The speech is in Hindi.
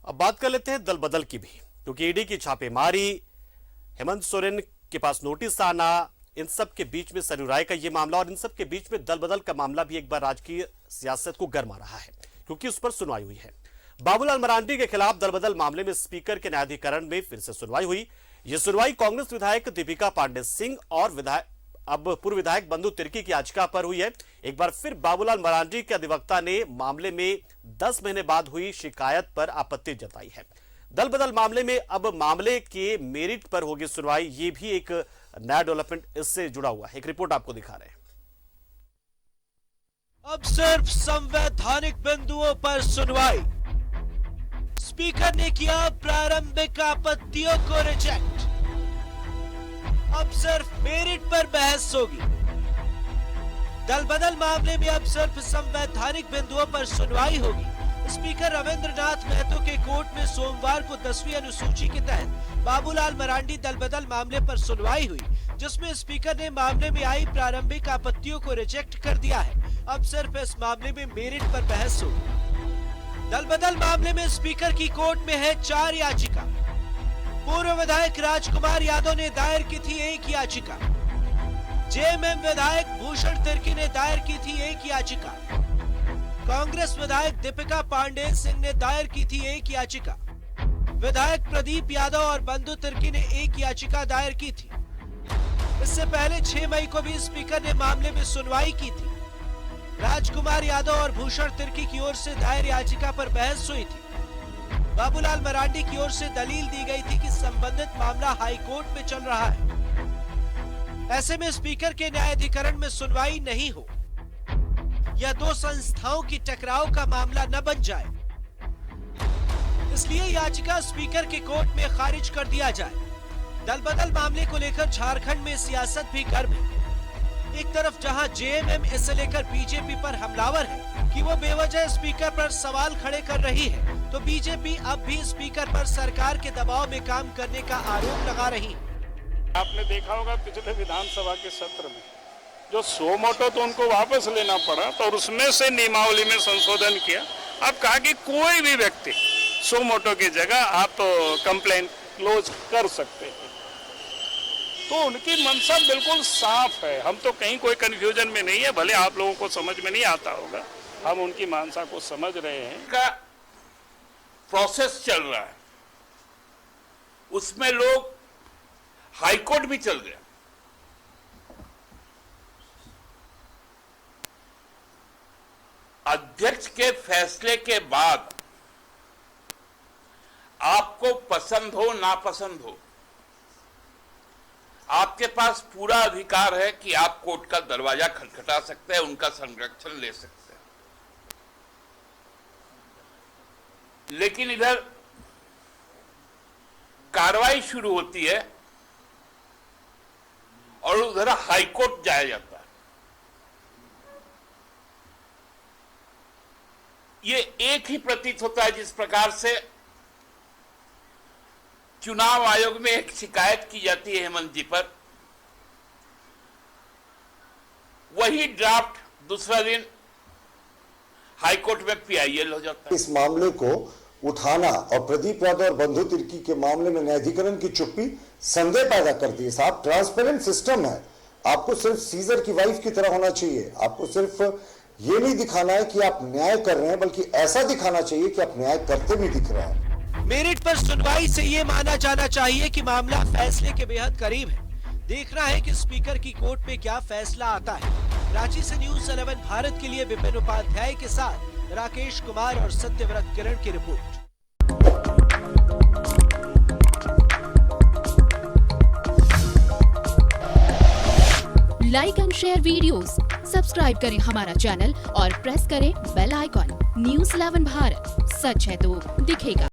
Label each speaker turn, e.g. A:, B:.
A: अब बात कर लेते हैं दल बदल की भी, क्योंकि ईडी की छापेमारी, हेमंत सोरेन के पास नोटिस आना, इन सब के बीच में सरयू राय का ये मामला और इन सब के बीच में दल बदल का मामला भी एक बार राजकीय सियासत को गर्मा रहा है, क्योंकि उस पर सुनवाई हुई है। बाबूलाल मरांडी के खिलाफ दल बदल मामले में स्पीकर के न्यायाधिकरण में फिर से सुनवाई हुई। यह सुनवाई कांग्रेस विधायक दीपिका पांडे सिंह और अब पूर्व विधायक बंधु तिर्की की याचिका पर हुई है। एक बार फिर बाबूलाल मरांडी के अधिवक्ता ने मामले में 10 महीने बाद हुई शिकायत पर आपत्ति जताई है। दल बदल मामले में अब मामले के मेरिट पर होगी सुनवाई, ये भी एक नया डेवलपमेंट इससे जुड़ा हुआ है। एक रिपोर्ट आपको दिखा रहे हैं।
B: अब सिर्फ संवैधानिक बिंदुओं पर सुनवाई। स्पीकर ने किया प्रारंभिक आपत्तियों को रिजेक्ट। अब सिर्फ मेरिट पर बहस होगी। दल बदल मामले में अब सिर्फ संवैधानिक बिंदुओं पर सुनवाई होगी। स्पीकर रविंद्रनाथ महतो के कोर्ट में सोमवार को 10वीं अनुसूची के तहत बाबूलाल मरांडी दल बदल मामले पर सुनवाई हुई, जिसमें स्पीकर ने मामले में आई प्रारंभिक आपत्तियों को रिजेक्ट कर दिया है। अब सिर्फ इस मामले में मेरिट पर बहस होगी। दल बदल मामले में स्पीकर की कोर्ट में है 4 याचिका। पूर्व विधायक राजकुमार यादव ने दायर की थी 1 याचिका। जेएमएम विधायक भूषण तिर्की ने दायर की थी 1 याचिका। कांग्रेस विधायक दीपिका पांडे सिंह ने दायर की थी 1 याचिका। विधायक प्रदीप यादव और बंधु तिर्की ने 1 याचिका दायर की थी। इससे पहले 6 मई को भी स्पीकर ने मामले में सुनवाई की थी। राजकुमार यादव और भूषण तिर्की की ओर से दायर याचिका पर बहस हुई थी। बाबूलाल मरांडी की ओर से दलील दी गई थी कि संबंधित मामला हाई कोर्ट में चल रहा है। ऐसे में स्पीकर के न्यायाधिकरण में सुनवाई नहीं हो, या 2 संस्थाओं की टकराव का मामला न बन जाए, इसलिए याचिका स्पीकर के कोर्ट में खारिज कर दिया जाए। दल बदल मामले को लेकर झारखंड में सियासत भी गर्म है। एक तरफ जहां जेएमएम इसे लेकर बीजेपी पर हमलावर है कि वो बेवजह स्पीकर पर सवाल खड़े कर रही है, तो बीजेपी अब भी स्पीकर पर सरकार के दबाव में काम करने का आरोप लगा रही है।
C: आपने देखा होगा पिछले विधानसभा के सत्र में जो सो मोटो तो उनको वापस लेना पड़ा, तो उसमें से नियमावली में संशोधन किया। अब कहा कि कोई भी व्यक्ति सो मोटो की जगह आप कंप्लेंट क्लोज कर सकते हैं। तो उनकी मंशा बिल्कुल साफ है। हम तो कहीं कोई कंफ्यूजन में नहीं है, भले आप लोगों को समझ में नहीं आता होगा, हम उनकी मंशा को समझ रहे हैं।
D: का प्रोसेस चल रहा है, उसमें लोग हाईकोर्ट भी चल गए। अध्यक्ष के फैसले के बाद आपको पसंद हो नापसंद हो, आपके पास पूरा अधिकार है कि आप कोर्ट का दरवाजा खटखटा सकते हैं, उनका संरक्षण ले सकते हैं। लेकिन इधर कार्रवाई शुरू होती है और उधर हाईकोर्ट जाया जाता है। ये एक ही प्रतीत होता है जिस प्रकार से चुनाव आयोग में एक शिकायत की जाती है हेमंत जी पर, वही ड्राफ्ट दूसरा दिन हाईकोर्ट में पीआईएल हो जाता है।
E: इस मामले को उठाना और प्रदीप यादव और बंधु तिर्की के मामले में न्यायाधिकरण की चुप्पी संदेह पैदा करती है। साहब, ट्रांसपेरेंट सिस्टम है। आपको सिर्फ सीजर की वाइफ की तरह होना चाहिए। आपको सिर्फ ये नहीं दिखाना है कि आप न्याय कर रहे हैं, बल्कि ऐसा दिखाना चाहिए कि आप न्याय करते भी दिख रहे हैं।
B: मेरिट पर सुनवाई से ये माना जाना चाहिए कि मामला फैसले के बेहद करीब है। देखना है कि स्पीकर की कोर्ट में क्या फैसला आता है। रांची से न्यूज़ 11 भारत के लिए विपिन उपाध्याय के साथ राकेश कुमार और सत्यव्रत किरण की report.
F: Like and share videos, subscribe करें हमारा चैनल और प्रेस करें बेल आइकॉन। न्यूज़ 11 भारत, सच है तो दिखेगा।